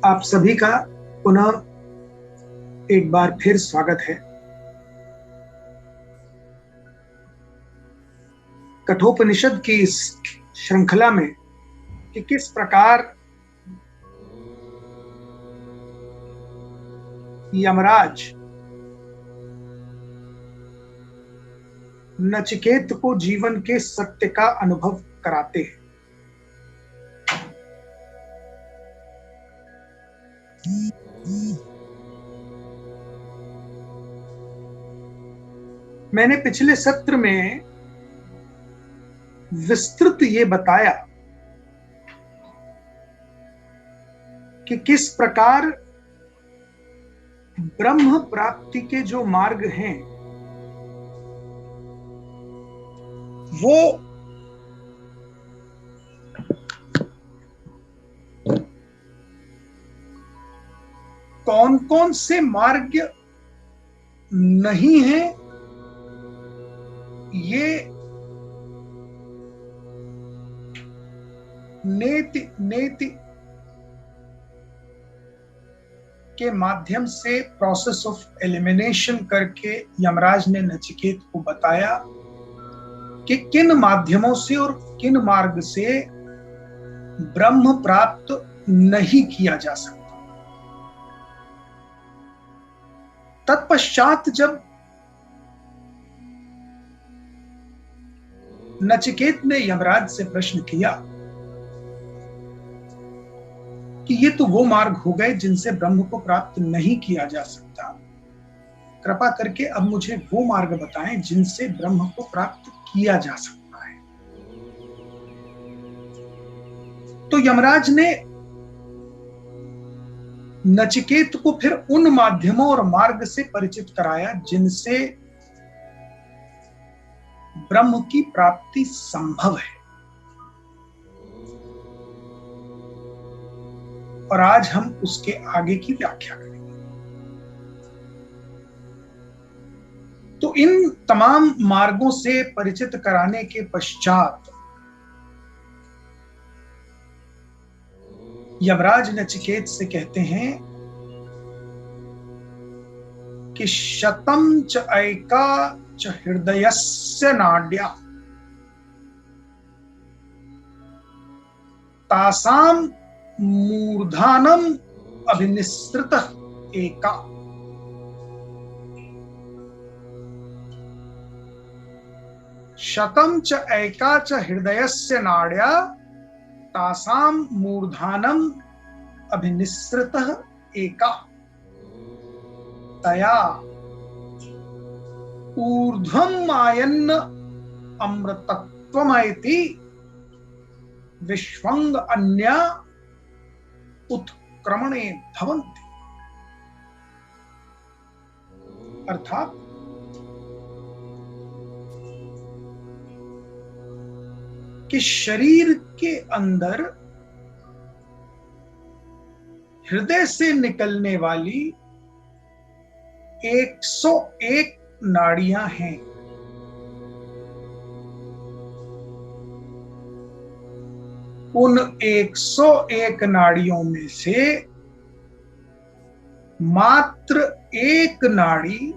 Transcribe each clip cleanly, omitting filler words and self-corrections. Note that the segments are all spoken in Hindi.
आप सभी का पुनः एक बार फिर स्वागत है। कठोपनिषद की इस श्रृंखला में कि किस प्रकार यमराज नचिकेत को जीवन के सत्य का अनुभव कराते हैं। मैंने पिछले सत्र में विस्तृत ये बताया कि किस प्रकार ब्रह्म प्राप्ति के जो मार्ग हैं वो कौन कौन से मार्ग नहीं हैं, ये नेति नेति के माध्यम से प्रोसेस ऑफ एलिमिनेशन करके यमराज ने नचिकेत को बताया कि किन माध्यमों से और किन मार्ग से ब्रह्म प्राप्त नहीं किया जा सकता। तत्पश्चात जब नचिकेत ने यमराज से प्रश्न किया कि ये तो वो मार्ग हो गए जिनसे ब्रह्म को प्राप्त नहीं किया जा सकता, कृपा करके अब मुझे वो मार्ग बताएं जिनसे ब्रह्म को प्राप्त किया जा सकता है। तो यमराज ने नचिकेत को फिर उन माध्यमों और मार्ग से परिचित कराया जिनसे ब्रह्म की प्राप्ति संभव है। और आज हम उसके आगे की व्याख्या करेंगे। तो इन तमाम मार्गों से परिचित कराने के पश्चात यमराज नचिकेत से कहते हैं कि शतम च ऐका च हृदयस्य नाड्या तासाम मूर्धानम अभिनिसृत एका। शतम च ऐका च हृदयस्य नाड्या तासाम मूर्धानम अभिनिसृत एका तया ऊर्ध्वम आयन्न अमृतत्वमयति विश्वंग अन्या उत्क्रमणे भवन्ति। अर्थात कि शरीर के अंदर हृदय से निकलने वाली 101 नाड़ियां हैं। उन 101 नाड़ियों में से मात्र एक नाड़ी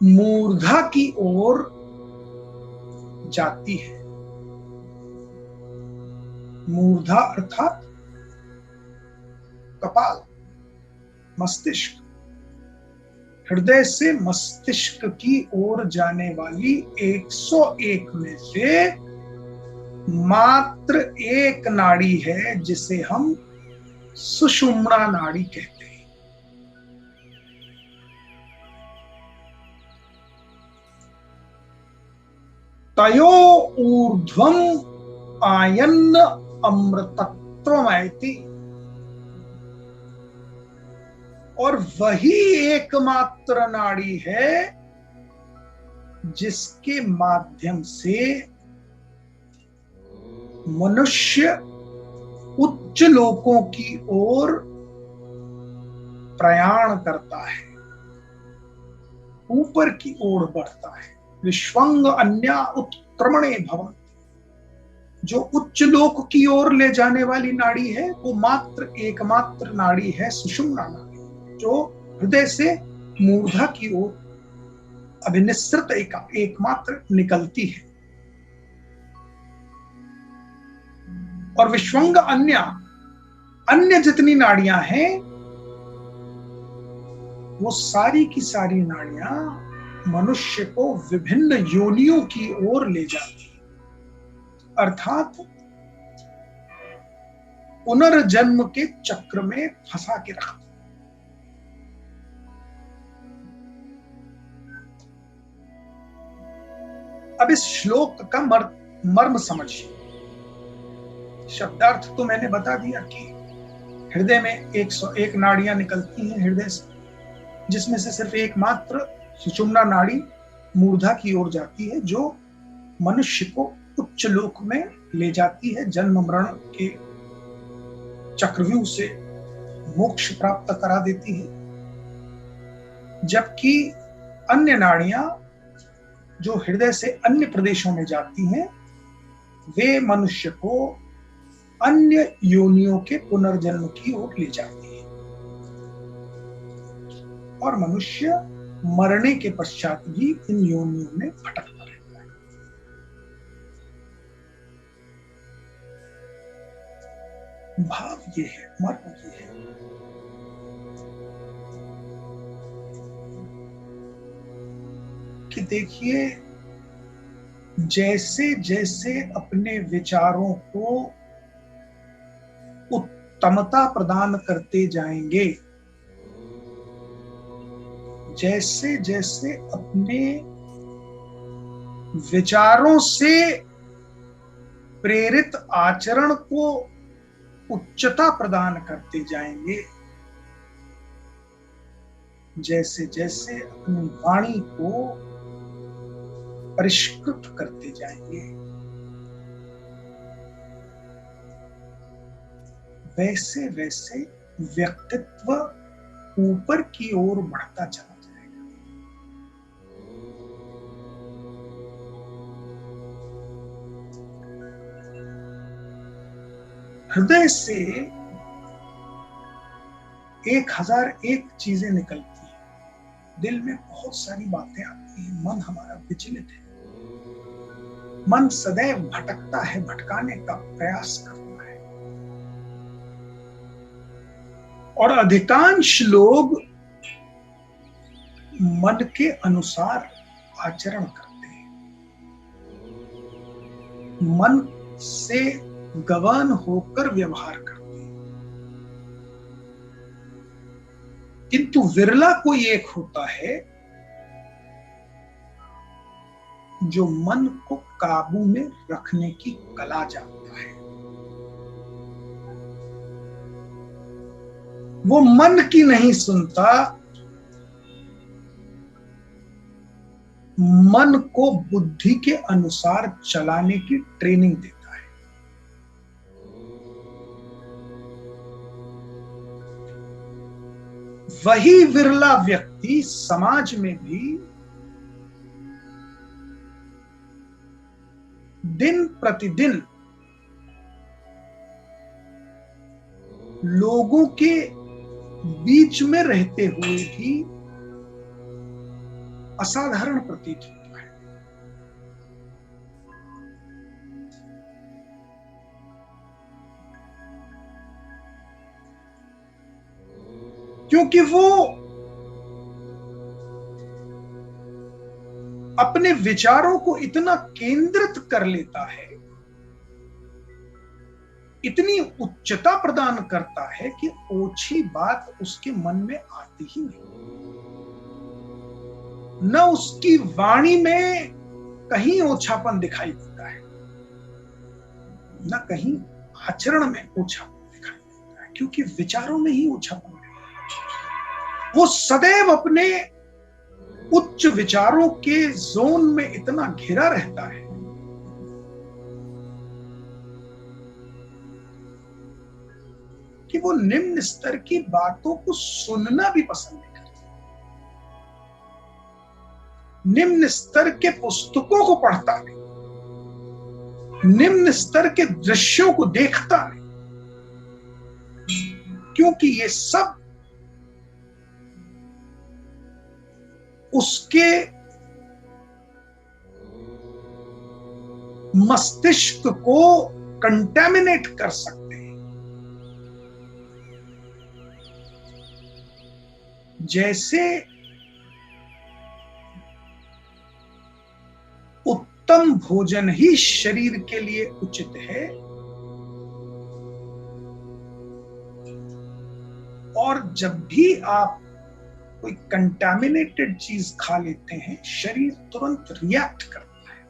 मूर्धा की ओर जाती है। मूर्धा अर्थात कपाल, मस्तिष्क। हृदय से मस्तिष्क की ओर जाने वाली 101 में से मात्र एक नाड़ी है जिसे हम सुषुम्ना नाड़ी कहते हैं। तयो ऊर्ध्वम आयन्न अमृतत्वमयति, और वही एकमात्र नाड़ी है जिसके माध्यम से मनुष्य उच्च लोकों की ओर प्रयाण करता है, ऊपर की ओर बढ़ता है। विश्वंग अन्या उत्क्रमणे भवन्ति, जो उच्च लोक की ओर ले जाने वाली नाड़ी है वो मात्र एकमात्र नाड़ी है सुषुम्ना नाड़ी, जो हृदय से मूर्धा की ओर अभिनिसृत एकमात्र निकलती है। और विश्वंग अन्य जितनी नाड़ियां हैं वो सारी की सारी नाड़ियां मनुष्य को विभिन्न योनियों की ओर ले जाती है, अर्थात पुनर्जन्म के चक्र में फंसा के रखती। अब इस श्लोक का मर्म समझिए। शब्दार्थ तो मैंने बता दिया कि हृदय में 101 नाड़ियां निकलती हैं हृदय से, जिसमें से सिर्फ एकमात्र सुषुम्ना नाड़ी मूर्धा की ओर जाती है, जो मनुष्य को उच्च लोक में ले जाती है, जन्म मरण के चक्रव्यूह से मोक्ष प्राप्त करा देती है। जबकि अन्य नाड़ियां जो हृदय से अन्य प्रदेशों में जाती हैं वे मनुष्य को अन्य योनियों के पुनर्जन्म की ओर ले जाती है, और मनुष्य मरने के पश्चात भी इन योनियों में भटकता रहता है। भाव ये है, मर्म ये है कि देखिए, जैसे जैसे अपने विचारों को उत्तमता प्रदान करते जाएंगे, जैसे जैसे अपने विचारों से प्रेरित आचरण को उच्चता प्रदान करते जाएंगे, जैसे जैसे अपनी वाणी को परिष्कृत करते जाएंगे, वैसे वैसे व्यक्तित्व ऊपर की ओर बढ़ता चला जाएगा। हृदय से 1001 चीजें निकलती हैं, दिल में बहुत सारी बातें आती हैं, मन हमारा विचलित है, मन सदैव भटकता है, भटकाने का प्रयास करता है। और अधिकांश लोग मन के अनुसार आचरण करते हैं, मन से गवान होकर व्यवहार करते हैं, किंतु विरला कोई एक होता है जो मन को काबू में रखने की कला जानता है। वो मन की नहीं सुनता, मन को बुद्धि के अनुसार चलाने की ट्रेनिंग देता है। वही विरला व्यक्ति समाज में भी दिन प्रतिदिन लोगों के बीच में रहते हुए भी असाधारण प्रतीत होता है। क्योंकि वो अपने विचारों को इतना केंद्रित कर लेता है, इतनी उच्चता प्रदान करता है कि ओछी बात उसके मन में आती ही नहीं। न उसकी वाणी में कहीं ओछापन दिखाई देता है, न कहीं आचरण में ओछापन दिखाई देता है, क्योंकि विचारों में ही ओछापन है। वो सदैव अपने उच्च विचारों के जोन में इतना घिरा रहता है कि वो निम्न स्तर की बातों को सुनना भी पसंद नहीं करता, निम्न स्तर के पुस्तकों को पढ़ता नहीं। निम्न स्तर के दृश्यों को देखता नहीं, क्योंकि ये सब उसके मस्तिष्क को कंटेमिनेट कर सकते हैं। जैसे उत्तम भोजन ही शरीर के लिए उचित है, और जब भी आप कोई कंटामिनेटेड चीज खा लेते हैं, शरीर तुरंत रिएक्ट करता है,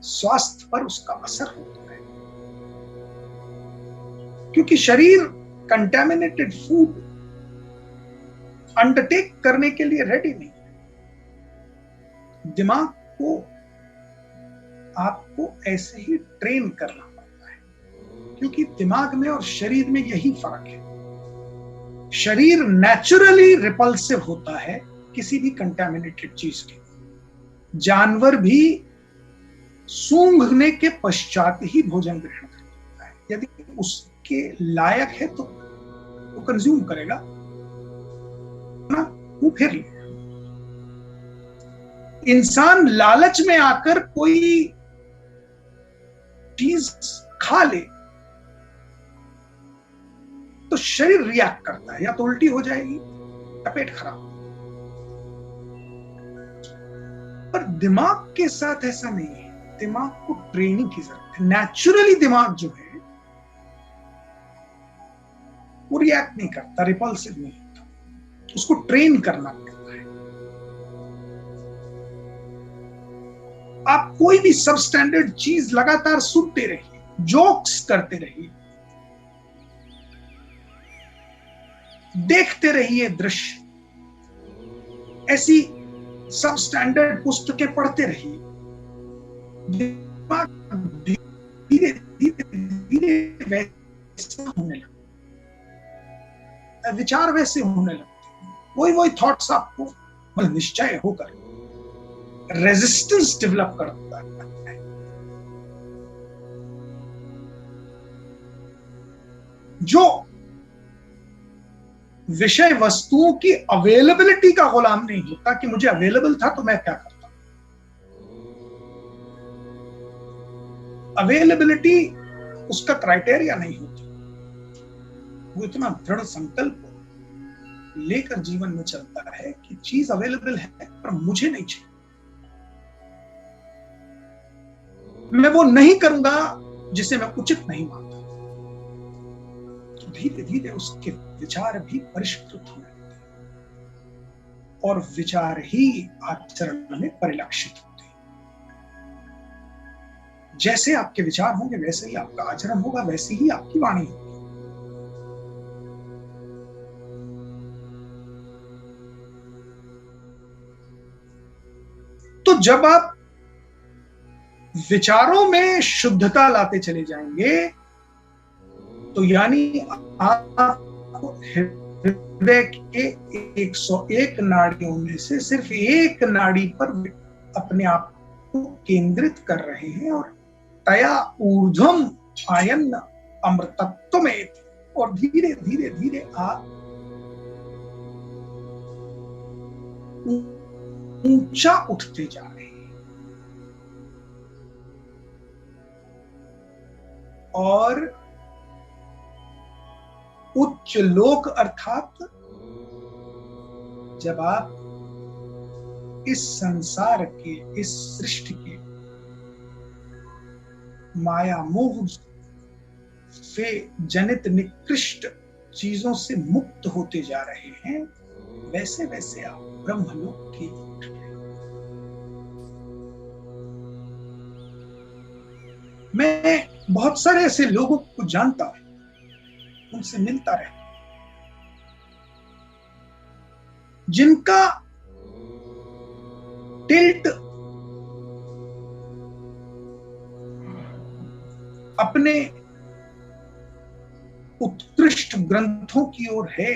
स्वास्थ्य पर उसका असर होता है, क्योंकि शरीर कंटामिनेटेड फूड अंडरटेक करने के लिए रेडी नहीं है। दिमाग को आपको ऐसे ही ट्रेन करना पड़ता है, क्योंकि दिमाग में और शरीर में यही फर्क है। शरीर नेचुरली रिपल्सिव होता है किसी भी कंटामिनेटेड चीज के। जानवर भी सूंघने के पश्चात ही भोजन ग्रहण करता है। यदि उसके लायक है तो वो कंज्यूम करेगा ना, वो फिर लेगा। इंसान लालच में आकर कोई चीज खा ले तो शरीर रिएक्ट करता है, या तो उल्टी हो जाएगी या पेट खराब। पर दिमाग के साथ ऐसा नहीं है। दिमाग को ट्रेनिंग की जरूरत है। नेचुरली दिमाग जो है वो रिएक्ट नहीं करता, रिपल्सिव नहीं होता, उसको ट्रेन करना पड़ता है। आप कोई भी सब स्टैंडर्ड चीज लगातार सुनते रहिए, जोक्स करते रहिए, देखते रहिए दृश्य, ऐसी सब स्टैंडर्ड पुस्तकें पढ़ते रहिए, धीरे धीरे धीरे वैसा होने लगता है, विचार वैसे होने लगते हैं, वही थॉट्स आपको निश्चय होकर रेजिस्टेंस डेवलप करता है। जो विषय वस्तुओं की अवेलेबिलिटी का गुलाम नहीं होता कि मुझे अवेलेबल था तो मैं क्या करता। अवेलेबिलिटी उसका क्राइटेरिया नहीं होती। वो इतना दृढ़ संकल्प लेकर जीवन में चलता है कि चीज अवेलेबल है पर मुझे नहीं चाहिए, मैं वो नहीं करूंगा जिसे मैं उचित नहीं मानता। धीरे धीरे उसके विचार भी परिष्कृत होने लगते हैं, और विचार ही आचरण में परिलक्षित होते हैं। जैसे आपके विचार होंगे वैसे ही आपका आचरण होगा, वैसे ही आपकी वाणी होगी। तो जब आप विचारों में शुद्धता लाते चले जाएंगे तो यानी आप हृदय के 101 नाड़ियों में से सिर्फ एक नाड़ी पर अपने आप को केंद्रित कर रहे हैं, और तया ऊर्ध्वम आयन अमृतत्व में, और धीरे धीरे धीरे आप ऊंचा उठते जा रहे हैं, और उच्च लोक अर्थात जब आप इस संसार के, इस सृष्टि के माया मोह से जनित निकृष्ट चीजों से मुक्त होते जा रहे हैं, वैसे वैसे आप ब्रह्मलोक की उठ रहे हैं। मैं बहुत सारे ऐसे लोगों को जानता हूं, उनसे मिलता रहता, जिनका टिल्ट अपने उत्कृष्ट ग्रंथों की ओर है।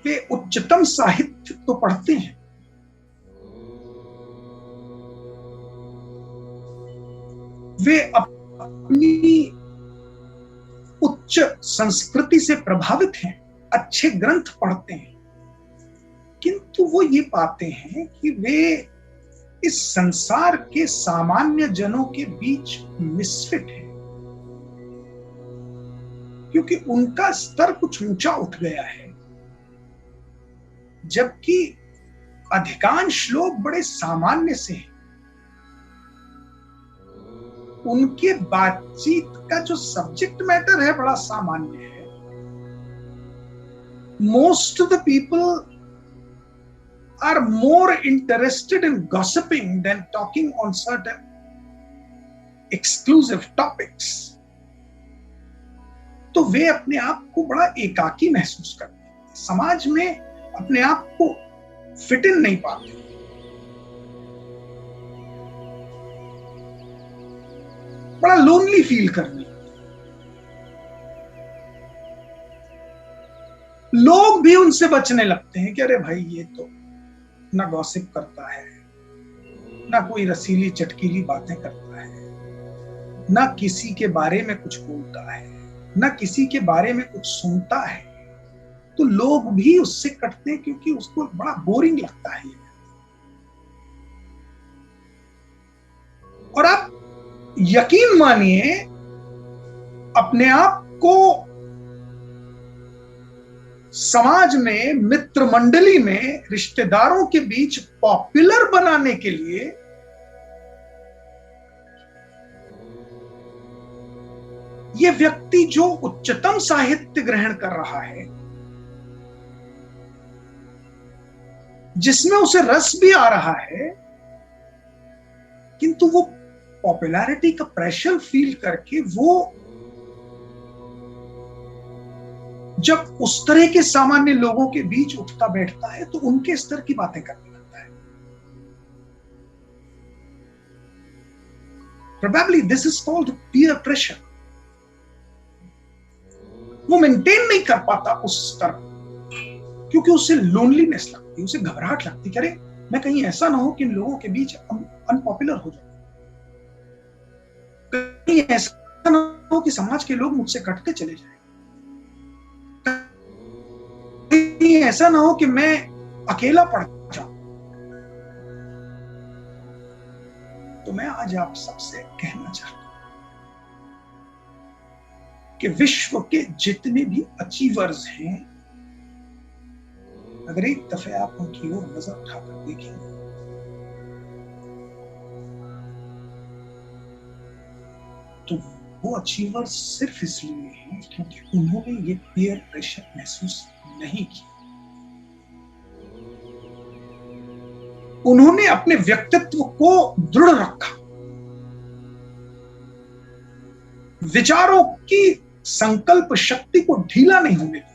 वे उच्चतम साहित्य तो पढ़ते हैं, वे अपनी उच्च संस्कृति से प्रभावित हैं, अच्छे ग्रंथ पढ़ते हैं, किंतु वो ये पाते हैं कि वे इस संसार के सामान्य जनों के बीच मिसफिट हैं, क्योंकि उनका स्तर कुछ ऊंचा उठ गया है, जबकि अधिकांश लोग बड़े सामान्य से हैं। उनके बातचीत का जो सब्जेक्ट मैटर है बड़ा सामान्य है। Most of the people are more interested in gossiping than talking on certain exclusive topics. तो वे अपने आप को बड़ा एकाकी महसूस करते हैं, समाज में अपने आप को फिट इन नहीं पाते, बड़ा लोनली फील करने। लोग भी उनसे बचने लगते हैं कि अरे भाई ये तो ना गॉसिप करता है, ना कोई रसीली चटकीली बातें करता है, ना किसी के बारे में कुछ बोलता है, ना किसी के बारे में कुछ सुनता है। तो लोग भी उससे कटते हैं क्योंकि उसको बड़ा बोरिंग लगता है। और आप यकीन मानिए, अपने आप को समाज में, मित्र मंडली में, रिश्तेदारों के बीच पॉपुलर बनाने के लिए यह व्यक्ति जो उच्चतम साहित्य ग्रहण कर रहा है, जिसमें उसे रस भी आ रहा है, किंतु वो पॉपुलैरिटी का प्रेशर फील करके वो जब उस तरह के सामान्य लोगों के बीच उठता बैठता है तो उनके स्तर की बातें करने लगता है। Probably this is called peer pressure. वो मेंटेन नहीं कर पाता उस स्तर, क्योंकि उसे लोनलीनेस लगती है, उसे घबराहट लगती है कि अरे मैं कहीं ऐसा ना हो कि इन लोगों के बीच अनपॉपुलर हो जाए, कहीं ऐसा ना हो कि समाज के लोग मुझसे कटते चले जाएं, ऐसा ना हो कि मैं अकेला पड़ जाऊं। तो मैं आज आप सबसे कहना चाहता हूं कि विश्व के जितने भी अचीवर्स हैं, अगर एक दफे आप उनकी ओर नजर उठाकर देखेंगे तो वो अचीवर्स सिर्फ इसलिए हैं क्योंकि उन्होंने ये पीयर प्रेशर महसूस नहीं किया। उन्होंने अपने व्यक्तित्व को दृढ़ रखा, विचारों की संकल्प शक्ति को ढीला नहीं होने दिया।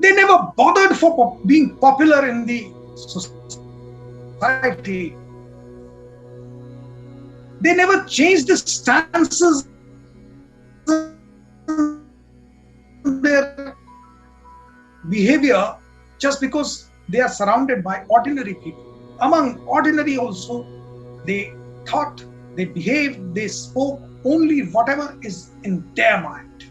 They never bothered for being popular in the society. They never changed the stances in their behavior just because they are surrounded by ordinary people. Among ordinary also, they thought, they behaved, they spoke only whatever is in their mind.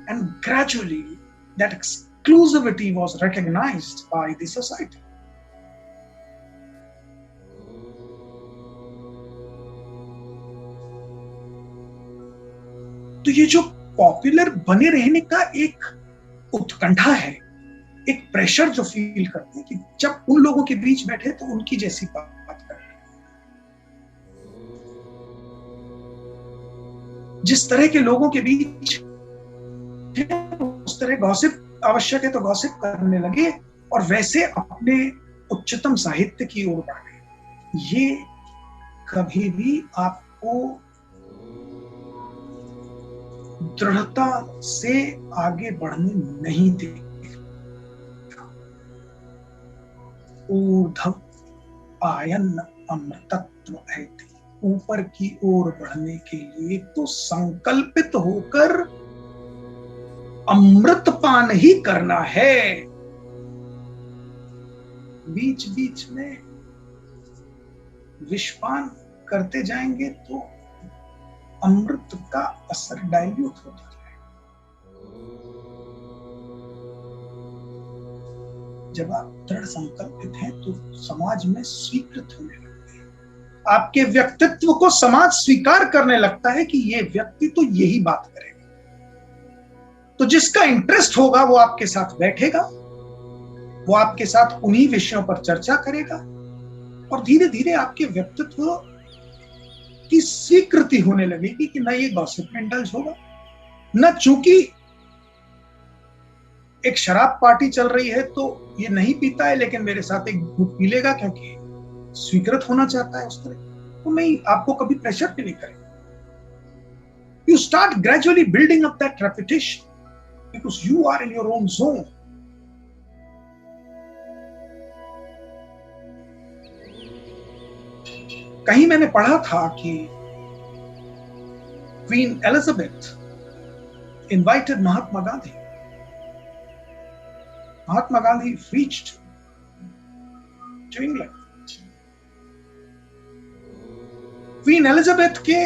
And gradually, that exclusivity was recognized by the society. तो ये जो पॉपुलर बने रहने का एक उत्कंठा है, एक प्रेशर जो फील करते हैं कि जब उन लोगों के बीच बैठे तो उनकी जैसी बात करें, जिस तरह के लोगों के बीच उस तरह गॉसिप आवश्यक है तो गॉसिप करने लगे और वैसे अपने उच्चतम साहित्य की ओर बढ़े। ये कभी भी आपको दृढ़ता से आगे बढ़ने नहीं देगा। ऊर्ध्व आयन अमृतत्व ऐति, ऊपर की ओर बढ़ने के लिए तो संकल्पित होकर अमृत पान ही करना है। बीच बीच में विषपान करते जाएंगे तो अमृत का असर डाइल्यूट होता जाएगा। जब आप दृढ़ संकल्पित हैं तो समाज में स्वीकृत होने लगते हैं, आपके व्यक्तित्व को समाज स्वीकार करने लगता है कि ये व्यक्ति तो यही बात करेगा। तो जिसका इंटरेस्ट होगा वो आपके साथ बैठेगा, वो आपके साथ उन्हीं विषयों पर चर्चा करेगा और धीरे धीरे आपके व्यक्तित्व की स्वीकृति होने लगेगी कि ना ये गॉसिप में इंडल्ज होगा, न चूंकि एक शराब पार्टी चल रही है तो ये नहीं पीता है लेकिन मेरे साथ एक घूंट पी लेगा क्योंकि स्वीकृत होना चाहता है उस तरह, तो नहीं, आपको कभी प्रेशर भी नहीं करेगा। You start gradually building up that reputation because you are in your own zone. कहीं मैंने पढ़ा था कि queen Elizabeth invited Mahatma Gandhi. Mahatma Gandhi reached to England. Queen Elizabeth के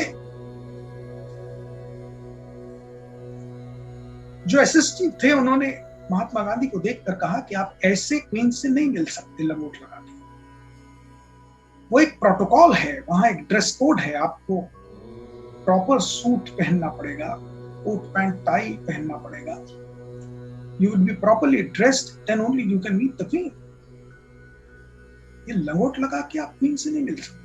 जो असिस्टेंट थे उन्होंने महात्मा गांधी को देखकर कहा कि आप ऐसे क्वीन से नहीं मिल सकते लंगोट लगा के। वो एक प्रोटोकॉल है, वहां एक ड्रेस कोड है, आपको प्रॉपर सूट पहनना पड़ेगा, कोट पैंट टाई पहनना पड़ेगा। You will be properly dressed, then only you can meet the queen. ये लंगोट लगा के आप क्वीन से नहीं मिल सकते।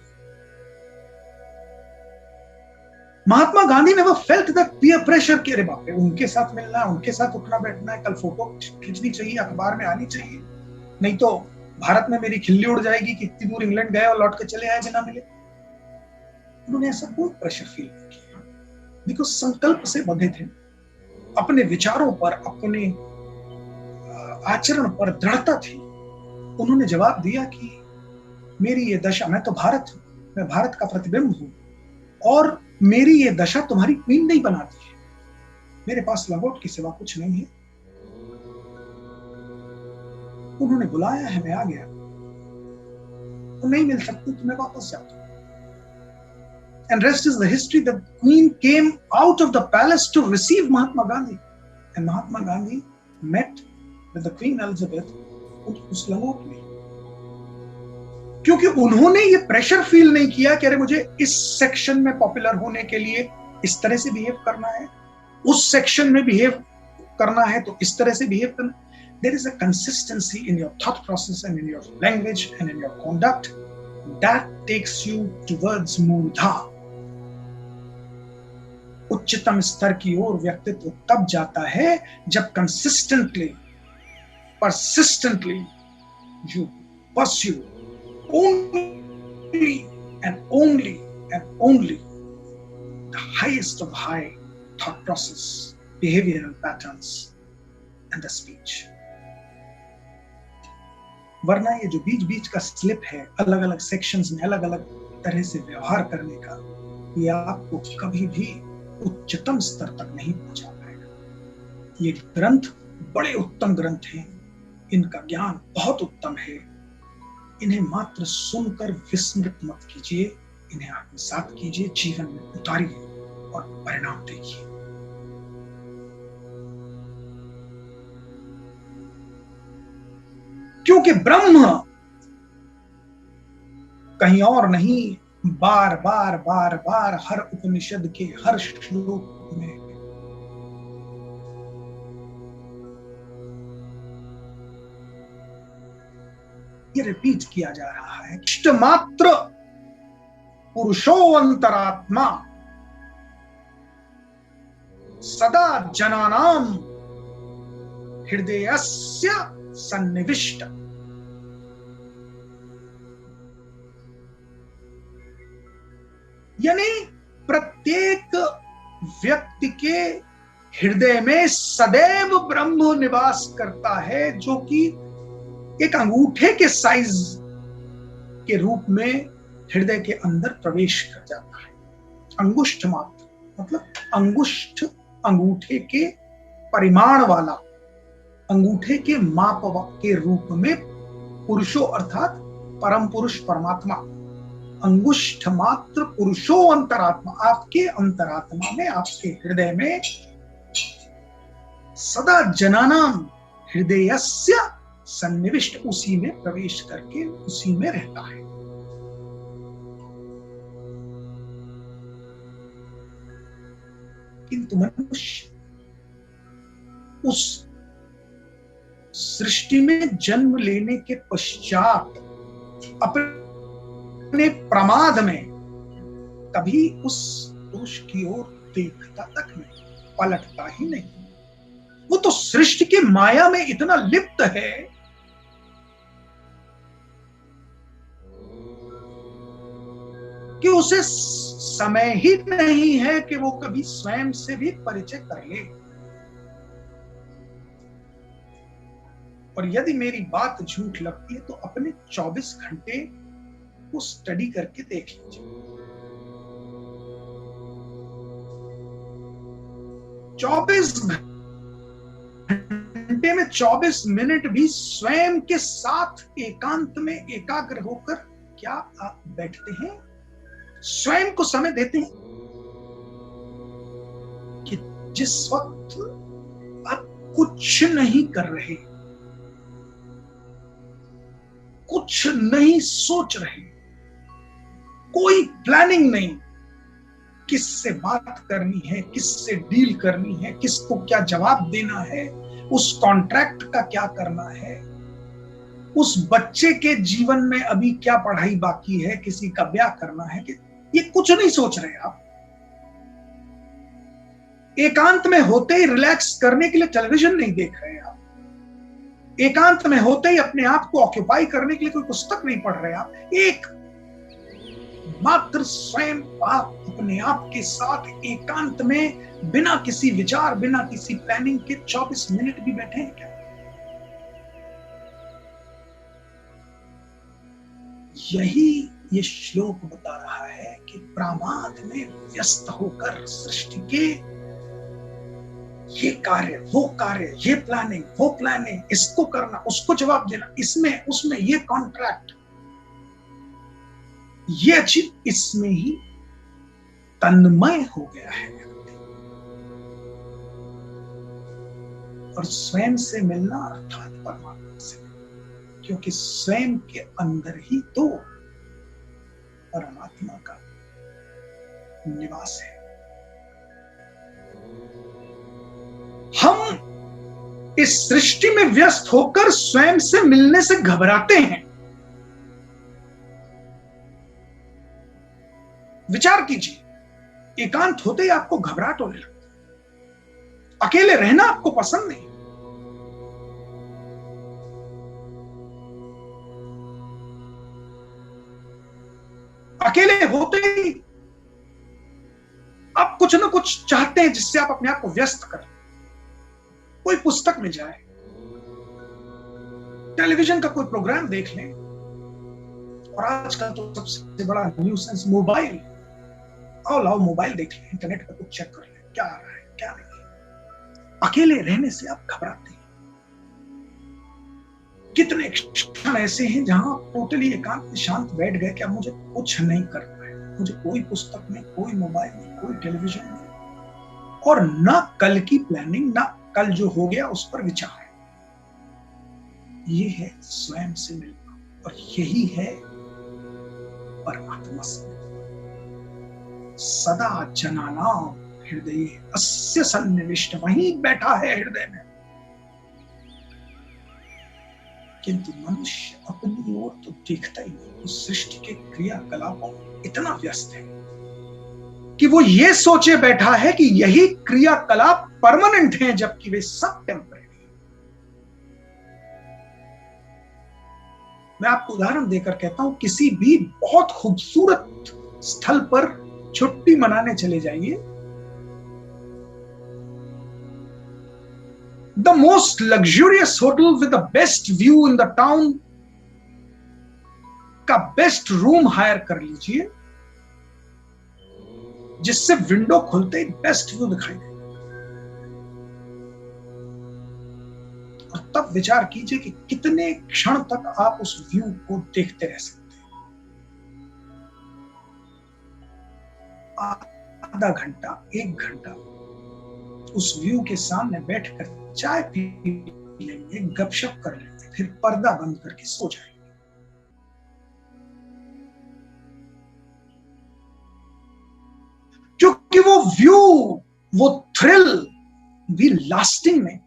Mahatma Gandhi never felt that peer pressure कि अरे बाप रे, उनके साथ मिलना है, उनके साथ उठना बैठना है, कल फोटो खींचनी चाहिए, अखबार में आनी चाहिए, नहीं तो भारत में मेरी खिल्ली उड़ जाएगी कि इतनी दूर इंग्लैंड गए और लौट के चले आए बिना मिले। उन्होंने ऐसा कोई प्रेशर फील नहीं किया, बिकॉज संकल्प से बंधे थे, अपने विचारों पर, अपने आचरण पर दृढ़ता थी। उन्होंने जवाब दिया कि मेरी ये दशा, मैं तो भारत हूं, मैं भारत का प्रतिबिंब हूं और मेरी ये दशा तुम्हारी क्वीन नहीं बनाती है। मेरे पास लंगोट की सिवा कुछ नहीं है। उन्होंने बुलाया है, मैं आ गया। तुम नहीं मिल सकती, तुम्हें वापस जाओ। And rest is the history. The queen came out of the palace to receive Mahatma Gandhi, and Mahatma Gandhi met with the Queen Elizabeth उस लंगोट में, क्योंकि उन्होंने ये प्रेशर फील नहीं किया कि अरे मुझे इस सेक्शन में पॉपुलर होने के लिए इस तरह से बिहेव करना है, उस सेक्शन में बिहेव करना है तो इस तरह से बिहेव करना। There is a consistency in your thought process and in your language and in your conduct that takes you towards मूर्धा, उच्चतम स्तर की ओर व्यक्तित्व तब जाता है जब consistently, persistently you pursue only and only and only the highest of high thought process, behavioral patterns and the speech. वरना ये जो बीच बीच का स्लिप है, अलग अलग सेक्शंस में अलग अलग तरह से व्यवहार करने का, ये आपको कभी भी उच्चतम स्तर तक नहीं पहुंचा पाएगा। ये ग्रंथ बड़े उत्तम ग्रंथ हैं, इनका ज्ञान बहुत उत्तम है, इन्हें मात्र सुनकर विस्मृत मत कीजिए, इन्हें आत्मसात कीजिए, जीवन में उतारिए और परिणाम देखिए। क्योंकि ब्रह्म कहीं और नहीं, बार बार बार बार हर उपनिषद के हर श्लोक में ये रिपीट किया जा रहा है। इष्टमात्र पुरुषो अंतरात्मा सदा जनानाम हृदयस्य सन्निविष्ट। यानी प्रत्येक व्यक्ति के हृदय में सदैव ब्रह्म निवास करता है, जो कि एक अंगूठे के साइज के रूप में हृदय के अंदर प्रवेश कर जाता है। अंगुष्ठ मात्र मतलब अंगुष्ठ, अंगूठे के परिमाण वाला, अंगूठे के माप के रूप में पुरुषो अर्थात परम पुरुष परमात्मा अंगुष्ठ मात्र पुरुषो अंतरात्मा, आपके अंतरात्मा में, आपके हृदय में सदा जनानाम हृदयस्य सन्निविष्ट, उसी में प्रवेश करके उसी में रहता है। किंतु मनुष्य उस सृष्टि में जन्म लेने के पश्चात अपने प्रमाद में कभी उस पुरुष की ओर देखता तक नहीं, पलटता ही नहीं। वो तो सृष्टि की माया में इतना लिप्त है कि उसे समय ही नहीं है कि वो कभी स्वयं से भी परिचय कर ले। और यदि मेरी बात झूठ लगती है तो अपने 24 घंटे को स्टडी करके देख लीजिए। 24 घंटे में 24 मिनट भी स्वयं के साथ एकांत में एकाग्र होकर क्या आप बैठते हैं, स्वयं को समय देते हैं? कि जिस वक्त आप कुछ नहीं कर रहे, कुछ नहीं सोच रहे, कोई प्लानिंग नहीं, किससे बात करनी है, किससे डील करनी है, किसको क्या जवाब देना है, उस कॉन्ट्रैक्ट का क्या करना है, उस बच्चे के जीवन में अभी क्या पढ़ाई बाकी है, किसी का ब्याह करना है, कि ये कुछ नहीं सोच रहे आप। एकांत में होते ही रिलैक्स करने के लिए टेलीविजन नहीं देख रहे आप। एकांत में होते ही अपने आप को ऑक्यूपाई करने के लिए कोई पुस्तक नहीं पढ़ रहे आप। एक मात्र स्वयं आप अपने आप के साथ एकांत में बिना किसी विचार, बिना किसी प्लानिंग के 24 मिनट भी बैठे हैं क्या? यही ये श्लोक बता रहा है कि प्रमाद में व्यस्त होकर सृष्टि के ये कार्य, वो कार्य, ये प्लानिंग, वो प्लानिंग, इसको करना, उसको जवाब देना, इसमें उसमें ये कॉन्ट्रैक्ट, ये अच्छी, इसमें ही तन्मय हो गया है व्यक्ति। और स्वयं से मिलना अर्थात परमात्मा से, क्योंकि स्वयं के अंदर ही तो परमात्मा का निवास है। हम इस सृष्टि में व्यस्त होकर स्वयं से मिलने से घबराते हैं। विचार कीजिए, एकांत होते ही आपको घबराहट होने लगती है, अकेले रहना आपको पसंद नहीं। अकेले होते ही आप कुछ ना कुछ चाहते हैं जिससे आप अपने आप को व्यस्त करें। कोई पुस्तक में जाए, टेलीविजन का कोई प्रोग्राम देख लें, और आजकल तो सबसे बड़ा न्यूसेंस मोबाइल, आओ लाओ मोबाइल देख लें, इंटरनेट पर कुछ चेक कर लें, क्या आ रहा है क्या नहीं। अकेले रहने से आप घबराते हैं। कितने क्षण ऐसे हैं जहां आप टोटली एकांत में शांत बैठ गए कि अब मुझे कुछ नहीं करना है, मुझे कोई पुस्तक नहीं, कोई मोबाइल नहीं, कोई टेलीविजन नहीं, और ना कल की प्लानिंग, ना कल जो हो गया उस पर विचार है। ये है स्वयं से मिलना, और यही है परमात्मा से। सदा जनानाम हृदय अस्य सन्निविष्ट, वहीं बैठा है हृदय में। किंतु मनुष्य अपनी ओर तो देखता ही नहीं, उस सृष्टि के क्रियाकलापों में इतना व्यस्त है कि वो ये सोचे बैठा है कि यही क्रियाकलाप परमानेंट हैं, जबकि वे सब टेम्परेरी। मैं आपको उदाहरण देकर कहता हूं, किसी भी बहुत खूबसूरत स्थल पर छुट्टी मनाने चले जाइए, the most luxurious hotel with the best view in the town का बेस्ट रूम हायर कर लीजिए, जिससे विंडो खुलते ही बेस्ट व्यू दिखाई दे, और तब विचार कीजिए कि कितने क्षण तक आप उस व्यू को देखते रह सकते हैं। आधा घंटा, 1 घंटा उस व्यू के सामने बैठकर चाय पी लेंगे, गपशप कर लेंगे, फिर पर्दा बंद करके सो जाएंगे। क्योंकि वो व्यू, वो थ्रिल भी लास्टिंग में,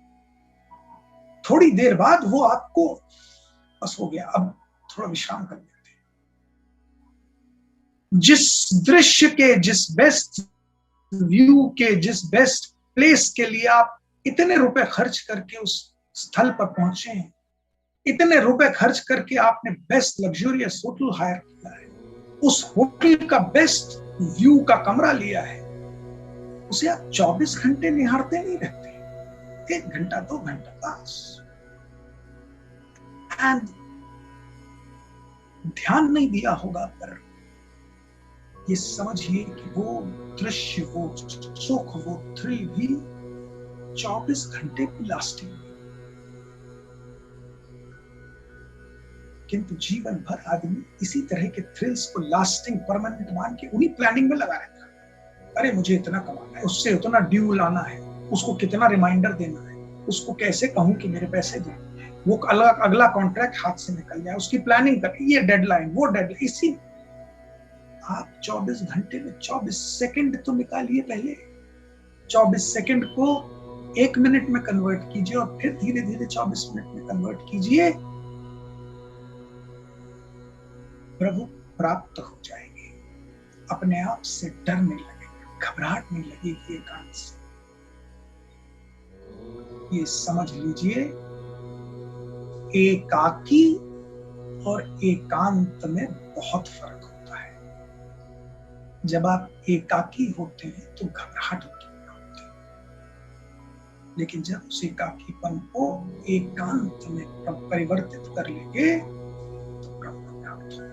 थोड़ी देर बाद वो आपको बस हो गया, अब थोड़ा विश्राम कर लेते हैं। जिस दृश्य के, जिस बेस्ट व्यू के, जिस बेस्ट प्लेस के लिए आप इतने रुपए खर्च करके उस स्थल पर पहुंचे हैं, इतने रुपए खर्च करके आपने बेस्ट लग्जूरियस होटल हायर किया है, उस होटल का बेस्ट व्यू का कमरा लिया है, उसे आप 24 घंटे निहारते नहीं रहते, 1 घंटा 2 घंटा बस। एंड ध्यान नहीं दिया होगा, पर ये समझिए कि वो दृश्य, वो सुख, वो थ्रिल भी 24 घंटे की लास्टिंग, किंतु जीवन भर आदमी इसी तरह के थ्रिल्स को लास्टिंग, परमानेंट मान के उन्हीं प्लानिंग में लगा रहता है। अरे मुझे इतना कमाना है, उससे उतना ड्यू लाना है, उसको कितना रिमाइंडर देना है, उसको कैसे कहूं कि मेरे पैसे दे, वो अगला कॉन्ट्रैक्ट हाथ से निकल जाए, उसकी प्लानिंग कर, ये डेडलाइन, वो डेडलाइन। इसी आप 24 घंटे में 24 सेकंड तो निकालिए पहले, 24 सेकंड को 1 मिनट में कन्वर्ट कीजिए और फिर धीरे धीरे 24 मिनट में कन्वर्ट कीजिए, प्रभु प्राप्त हो जाएंगे। अपने आप से डर नहीं लगेगा, घबराहट नहीं लगेगी एकांत से। ये समझ लीजिए, एकाकी और एकांत में बहुत फर्क होता है। जब आप एकाकी होते हैं तो घबराहट होती है, लेकिन जब उस एकाकीपन को एकांत में परिवर्तित कर लेंगे तो ब्रह्म प्राप्त होगा।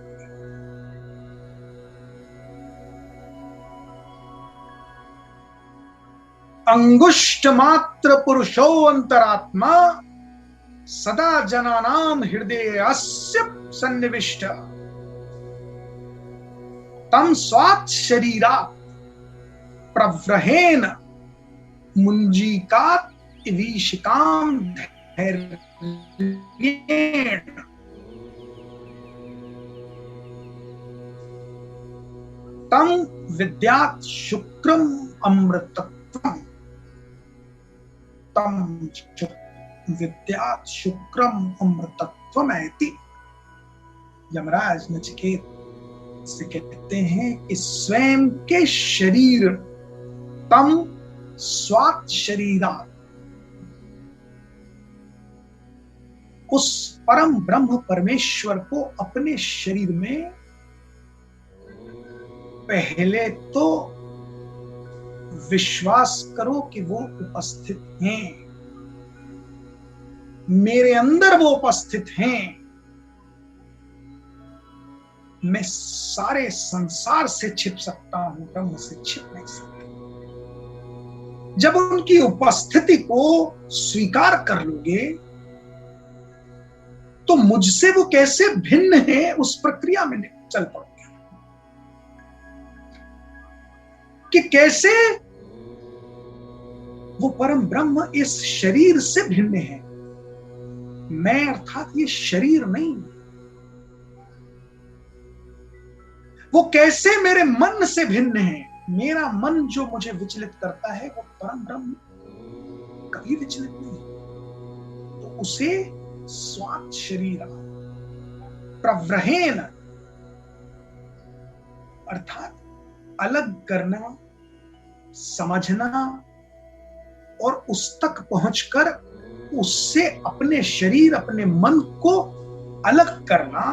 अंगुष्ठ मात्र पुरुषो अंतरात्मा सदा जनानाम हृदय अस्य सन्निविष्ट तम स्वात् शरीरा प्रव्रहेन मुंजिकात् विशिकाम धैर्येण तम विद्यात् शुक्रम अमृतत्वम तम विद्यात् शुक्रम अमृतत्वमेति। यमराज नचिकेत से कहते हैं कि स्वयं के शरीर, तम स्वात् शरीरा, उस परम ब्रह्म परमेश्वर को अपने शरीर में पहले तो विश्वास करो कि वो उपस्थित हैं, मेरे अंदर वो उपस्थित हैं। मैं सारे संसार से छिप सकता हूं, ब्रह्म से छिप नहीं सकता। जब उनकी उपस्थिति को स्वीकार कर लोगे तो मुझसे वो कैसे भिन्न है, उस प्रक्रिया में चल पड़ोगे कि कैसे वो परम ब्रह्म इस शरीर से भिन्न है। मैं अर्थात ये शरीर नहीं, वो कैसे मेरे मन से भिन्न है। मेरा मन जो मुझे विचलित करता है वो परम ब्रह्म कभी विचलित नहीं, तो उसे स्वात् शरीर प्रव्रहेन अर्थात अलग करना, समझना और उस तक पहुंचकर उससे अपने शरीर, अपने मन को अलग करना,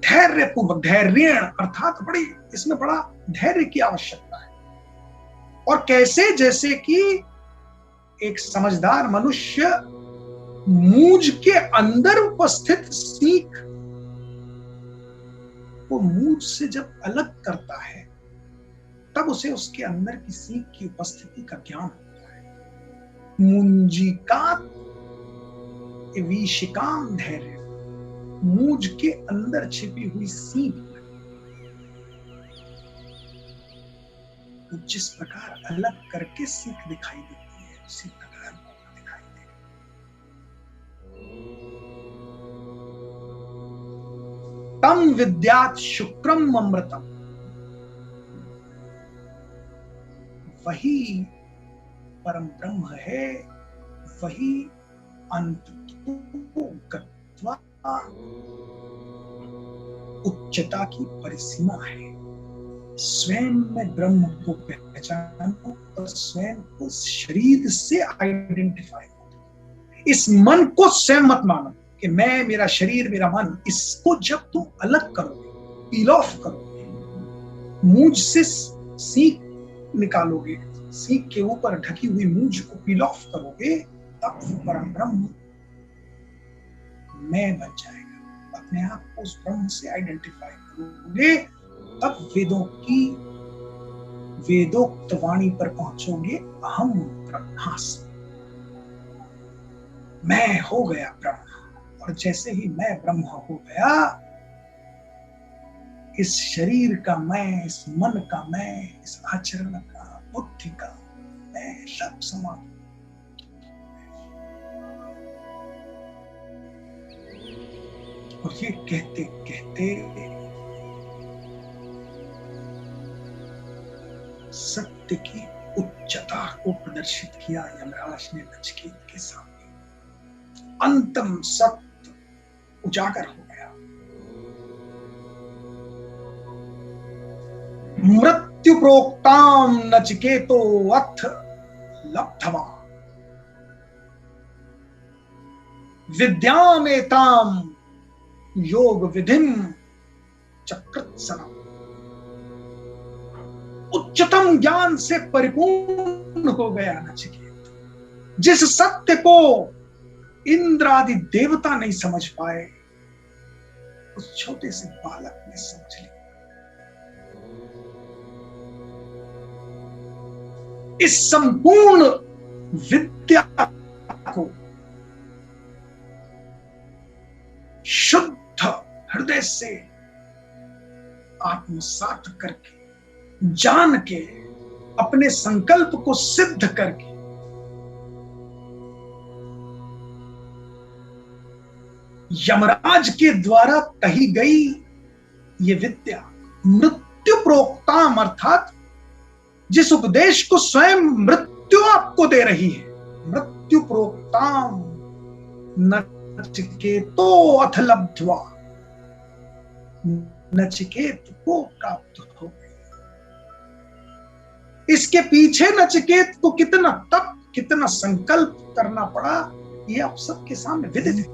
धैर्यपूर्वक, धैर्य अर्थात बड़ी, इसमें बड़ा धैर्य की आवश्यकता है। और कैसे, जैसे कि एक समझदार मनुष्य मूंज के अंदर उपस्थित सीख को मूंज से जब अलग करता है तब उसे उसके अंदर की सीख की उपस्थिति का ज्ञान होता है। मुंजिकात् विशिकाम धैर्य, मूंज के अंदर छिपी हुई सीख। तो जिस प्रकार अलग करके सीख दिखाई देती है, उसी प्रकार मौन दिखाई देगा। तम विद्यात् शुक्रम अमृतम, वही परम ब्रह्म है, वही अंततो गत्वा उच्चता की परिसीमा है। स्वयं में ब्रह्म को पहचानो और स्वयं को शरीर से आइडेंटिफाई करो। इस मन को स्वयं मत मानो कि मैं, मेरा शरीर, मेरा मन। इसको जब तुम अलग करोगे, पील ऑफ करोगे, मूंछ से सीख निकालोगे, सीख के ऊपर ढकी हुई मूंछ को पील ऑफ करोगे, तब परम ब्रह्म मैं बन जाएगा। अपने आप को उस ब्रह्म से आइडेंटिफाई करोगे, तब वेदोक्त वाणी पर पहुंचोगे। अहम ब्रह्मास्मि, मैं हो गया ब्रह्म। और जैसे ही मैं ब्रह्म हो गया, इस शरीर का मैं, इस मन का मैं, इस आचरण का, बुद्धि का मैं, सब समान। और ये कहते कहते सत्य की उच्चता को प्रदर्शित किया यमराज ने नचिकेत के सामने। अंतम सत्य उजागर हो गया। मृत्यु प्रोक्ताम नचिकेतो अथ लब्धवा विद्यामेताम योग विधिम चकृत्सनम। उच्चतम ज्ञान से परिपूर्ण हो गया नचिकेत। जिस सत्य को इंद्र आदि देवता नहीं समझ पाए, उस छोटे से बालक ने समझ लिया। इस संपूर्ण विद्या को शुद्ध हृदय से आत्मसात करके, जान के, अपने संकल्प को सिद्ध करके यमराज के द्वारा कही गई ये विद्या मृत्यु प्रोक्ताम, अर्थात जिस उपदेश को स्वयं मृत्यु आपको दे रही है, मृत्यु प्रोक्ताम नचिकेतो अथ लब्ध्वा, नचिकेत को प्राप्त हो गई। इसके पीछे नचिकेत को कितना तप, कितना संकल्प करना पड़ा, ये आप सबके सामने विदित है।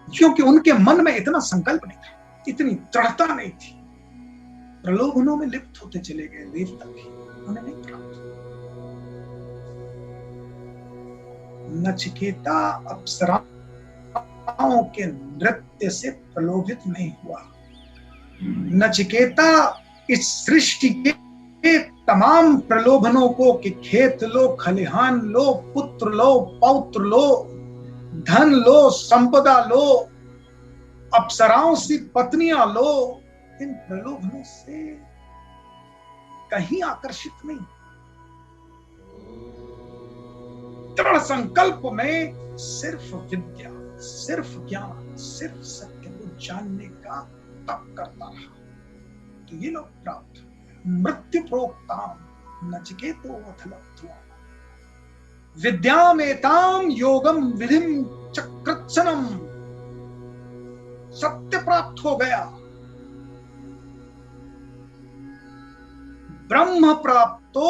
क्योंकि उनके मन में इतना संकल्प नहीं था, इतनी दृढ़ता नहीं थी। प्रलोभनों में लिप्त होते चले गए देवता भी, उन्हें नहीं प्राप्त। नचिकेता अप्सराओं के नृत्य से प्रलोभित नहीं हुआ। नचिकेता इस सृष्टि के तमाम प्रलोभनों को, कि खेत लो, खलिहान लो, पुत्र लो, पौत्र लो, धन लो, संपदा लो, अप्सराओं सी पत्नियां लो, इन प्रलोभनों से कहीं आकर्षित नहीं। दृढ़ संकल्प में सिर्फ विद्या, सिर्फ ज्ञान, सिर्फ सत्य को जानने का तप करता रहा, तो ये लोग प्राप्त। मृत्यु प्रोक्ताम नचिकेतो अथ लब्ध्वा विद्यामेताम योगम विधिम चकृत्सनम, सत्य प्राप्त हो गया। ब्रह्म प्राप्तो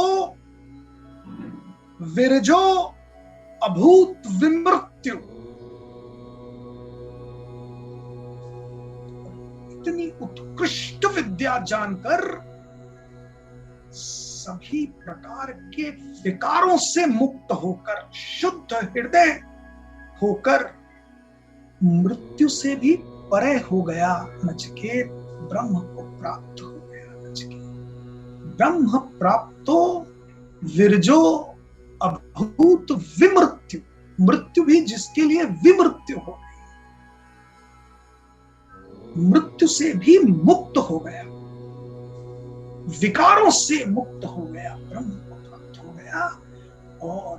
विरजो अभूत विमृत्यु। इतनी उत्कृष्ट विद्या जानकर सभी प्रकार के विकारों से मुक्त होकर, शुद्ध हृदय होकर, मृत्यु से भी परे हो गया नचिकेत। ब्रह्म को प्राप्त हो गया नचिकेत। ब्रह्म प्राप्तो विरजो अभूत विमृत्यु, मृत्यु भी जिसके लिए विमृत्यु हो गई। मृत्यु से भी मुक्त हो गया, विकारों से मुक्त हो गया, ब्रह्म को प्राप्त हो गया। और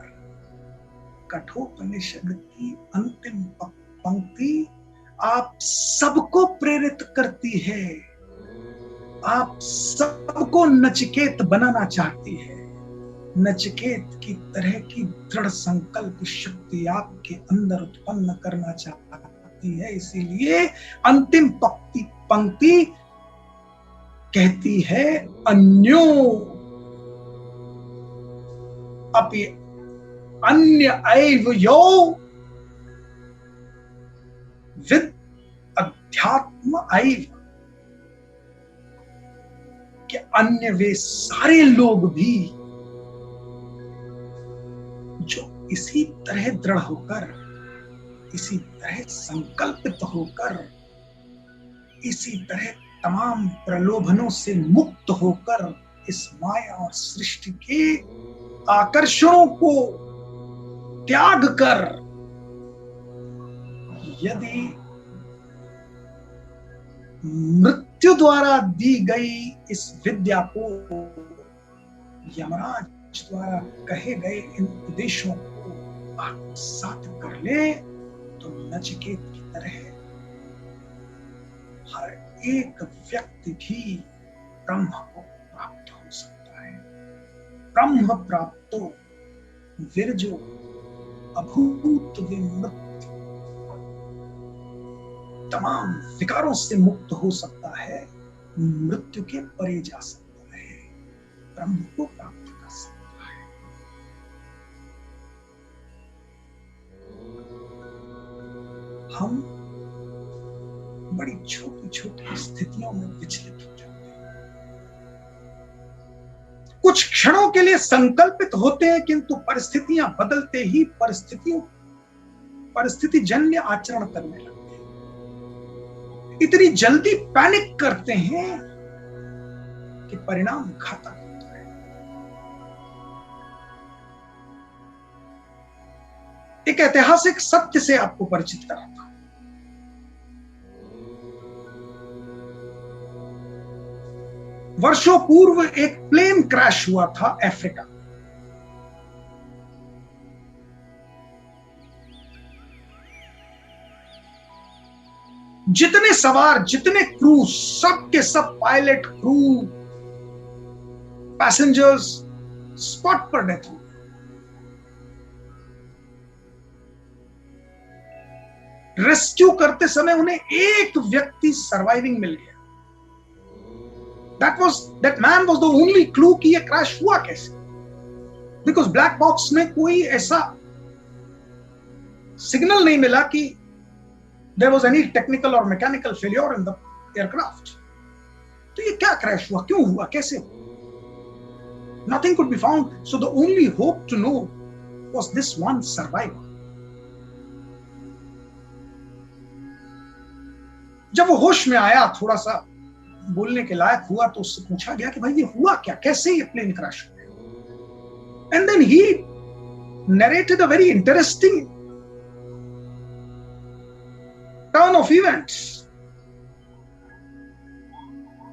कठोपनिषद की अंतिम पंक्ति आप सबको प्रेरित करती है, आप सबको नचिकेत बनाना चाहती है। नचिकेत की तरह की दृढ़ संकल्प शक्ति आपके अंदर उत्पन्न करना चाहती है। इसीलिए अंतिम पंक्ति कहती है, अन्यो अपि अन्य एव यो विद अध्यात्म एव, कि अन्य वे सारे लोग भी जो इसी तरह दृढ़ होकर, इसी तरह संकल्पित होकर, इसी तरह तमाम प्रलोभनों से मुक्त होकर इस माया और सृष्टि के आकर्षणों को त्याग कर यदि मृत्यु द्वारा दी गई इस विद्या को, यमराज द्वारा कहे गए इन उपदेशों को आत्मसात कर ले, तो नचिकेत की तरह हर एक व्यक्ति भी ब्रह्म को प्राप्त हो सकता है। ब्रह्म प्राप्तो विरजो अभूत विमृत्यु, तमाम विकारों से मुक्त हो सकता है, मृत्यु के परे जा सकता है, ब्रह्म को प्राप्त कर सकता है। हम बड़ी छोटी छोटी स्थितियों में विचलित हो जाते हैं, कुछ क्षणों के लिए संकल्पित होते हैं, किंतु परिस्थितियां बदलते ही परिस्थिति जन्य आचरण करने लगते हैं। इतनी जल्दी पैनिक करते हैं कि परिणाम घातक होता है। एक ऐतिहासिक सत्य से आपको परिचित कराता हूं। वर्षों पूर्व एक प्लेन क्रैश हुआ था अफ्रीका। जितने सवार, जितने क्रू, सब के सब पायलट, क्रू, पैसेंजर्स स्पॉट पर डेथ हो गई। रेस्क्यू करते समय उन्हें एक व्यक्ति सर्वाइविंग मिल गया। That man was the only clue कि ये क्रैश हुआ कैसे, बिकॉज ब्लैक बॉक्स में कोई ऐसा सिग्नल नहीं मिला कि there was any technical or mechanical failure in the aircraft. तो ये क्या क्रैश हुआ, क्यों हुआ, कैसे हुआ? Nothing could be found. So the only hope to know was this one survivor. जब वो होश में आया, थोड़ा सा बोलने के लायक हुआ, तो उससे पूछा गया कि भाई ये हुआ क्या, कैसे ये प्लेन क्रैश हो गया? And then he narrated a very interesting turn of events.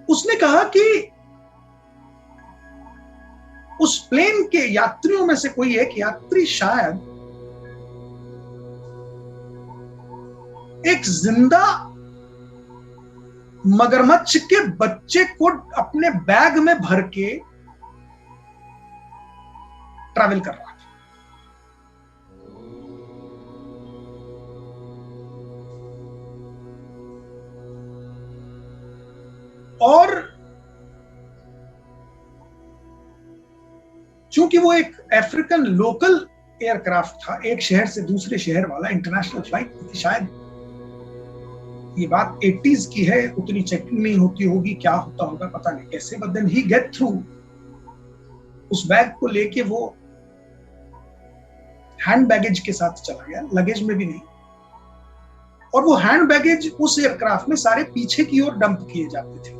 उसने कहा कि उस प्लेन के यात्रियों में से कोई एक यात्री शायद एक जिंदा मगरमच्छ के बच्चे को अपने बैग में भर के ट्रैवल कर रहा था। और चूंकि वो एक अफ्रीकन लोकल एयरक्राफ्ट था, एक शहर से दूसरे शहर वाला इंटरनेशनल फ्लाइट थी, शायद ये बात 80s की है, उतनी चेकिंग नहीं होती होगी, क्या होता होगा पता नहीं कैसे, but then he get through. उस बैग को लेके वो हैंड बैगेज के साथ चला गया, लगेज में भी नहीं, और वो हैंड बैगेज उस एयरक्राफ्ट में सारे पीछे की ओर डंप किए जाते थे,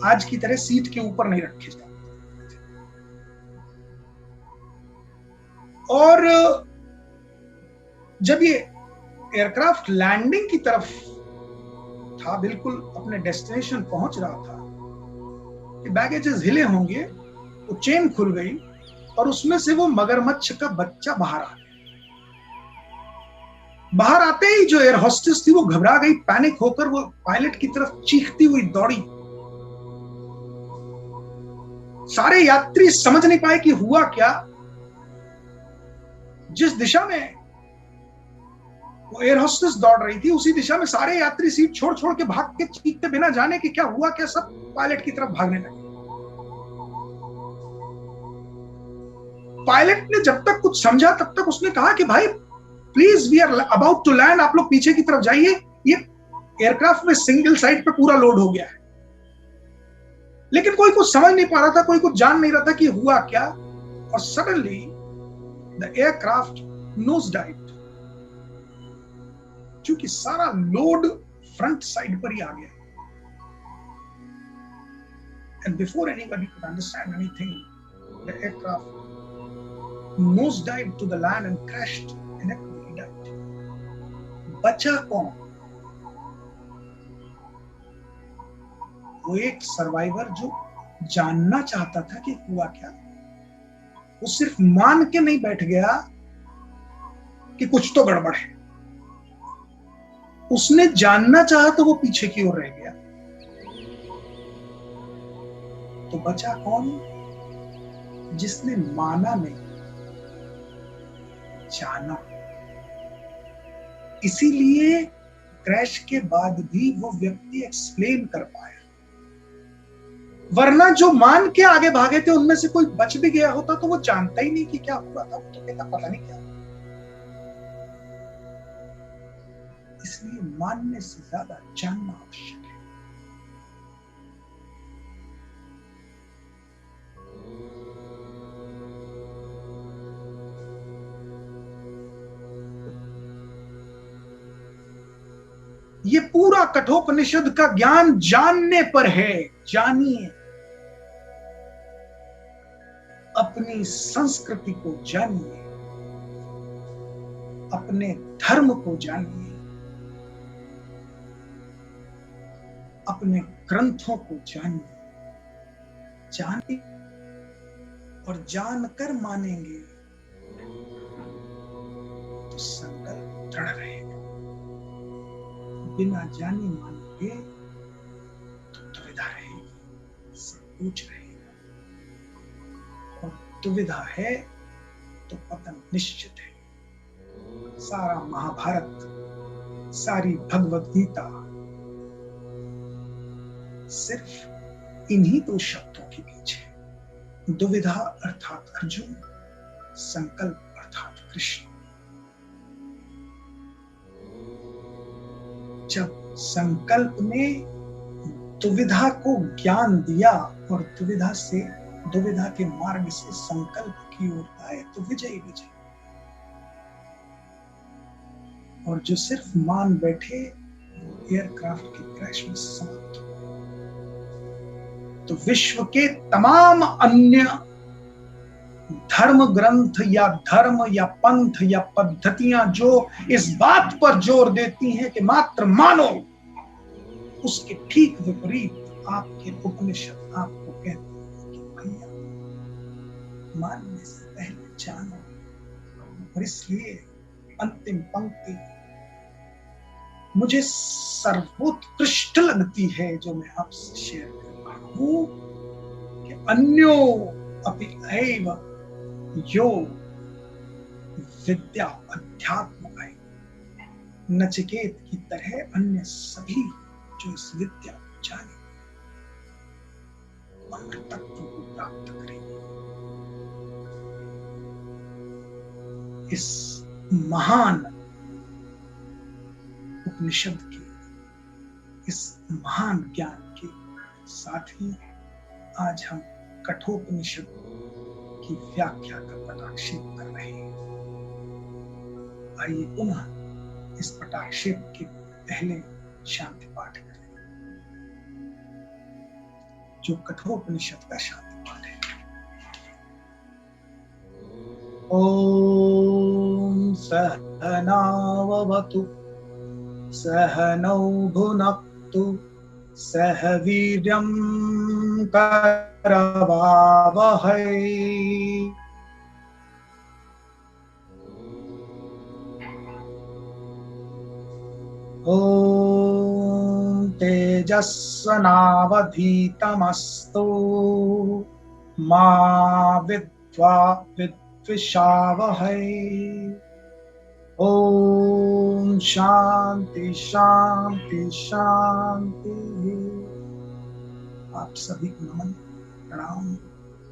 आज की तरह सीट के ऊपर नहीं रखे जाते थे। और जब ये एयरक्राफ्ट लैंडिंग की तरफ था, बिल्कुल अपने डेस्टिनेशन पहुंच रहा था कि बैगेजेस हिले होंगे, वो चेन खुल गई और उसमें से वो मगरमच्छ का बच्चा बाहर आ गया। बाहर आते ही जो एयर होस्टेस थी वो घबरा गई, पैनिक होकर वो पायलट की तरफ चीखती हुई दौड़ी। सारे यात्री समझ नहीं पाए कि हुआ क्या। जिस दिशा में वो एयर होस्टेस दौड़ रही थी उसी दिशा में सारे यात्री सीट छोड़ छोड़ के भाग के, चीखते बिना जाने कि क्या हुआ क्या, सब पायलट की तरफ भागने लगे। पायलट ने जब तक कुछ समझा तब तक उसने कहा कि भाई please, we are about to land, आप लोग पीछे की तरफ जाइए, ये एयरक्राफ्ट में सिंगल साइड पे पूरा लोड हो गया है। लेकिन कोई कुछ समझ नहीं पा रहा था, कोई कुछ जान नहीं रहा था कि हुआ क्या। और suddenly the aircraft nose dive, क्योंकि सारा लोड फ्रंट साइड पर ही आ गया। And before anybody could understand anything, the aircraft nose dive to the land and crashed in a quick. बचा कौन? वो एक सर्वाइवर जो जानना चाहता था कि हुआ क्या। वो सिर्फ मान के नहीं बैठ गया कि कुछ तो गड़बड़ है, उसने जानना चाहा तो वो पीछे की ओर रह गया। तो बचा कौन? जिसने माना नहीं, जाना। इसीलिए क्रैश के बाद भी वो व्यक्ति एक्सप्लेन कर पाया, वरना जो मान के आगे भागे थे उनमें से कोई बच भी गया होता तो वो जानता ही नहीं कि क्या हुआ था, तो कहता पता नहीं क्या। इसलिए मानने से ज्यादा जानना आवश्यक है। ये पूरा कठोपनिषद का ज्ञान जानने पर है। जानिए, अपनी संस्कृति को जानिए, अपने धर्म को जानिए, अपने ग्रंथों को जानिए। जानिए और जानकर मानेंगे तो संकल्प दृढ़ रहेगा। बिना जाने मानेंगे तो दुविधा रहेगी, संकोच रहेगा, और दुविधा है तो पतन निश्चित है। सारा महाभारत, सारी भगवत गीता सिर्फ इन्हीं दो शब्दों के बीच है। दुविधा अर्थात अर्जुन, संकल्प अर्थात कृष्ण। जब संकल्प ने दुविधा को ज्ञान दिया और दुविधा के मार्ग से संकल्प की ओर आए तो विजय विजय। और जो सिर्फ मान बैठे एयरक्राफ्ट के क्रैश में समाप्त हो। तो विश्व के तमाम अन्य धर्म ग्रंथ या धर्म या पंथ या पद्धतियां जो इस बात पर जोर देती हैं कि मात्र मानो, उसके ठीक विपरीत आपके उपनिषद आपको कहते हैं कि भैया मानने से पहले जानो। और इसलिए अंतिम पंक्ति मुझे सर्वोत्कृष्ट लगती है जो मैं आपसे शेयर कर रहा हूं कि अन्यो अपि एव यो विद्या अध्यात्म है। नचिकेत की तरह अन्य सभी जो इस विद्या को जाने मंगल तत्व को प्राप्त करेंगे। इस महान उपनिषद के, इस महान ज्ञान के साथ ही आज हम कठोपनिषद की व्याख्या का पटाक्षेप कर रहे हैं। आइए पुनः इस पटाक्षेप के पहले शांति पाठ करें, जो कठोपनिषद का शांति पाठ है। ओम सहनावतु सहनौ भुनक्तु सह वीर्यं करवावहै। ॐ तेजस्वनावधीतमस्तु मा विद्विषावहै। ओम शांति शांति शांति। आप सभी को नमन प्रणाम।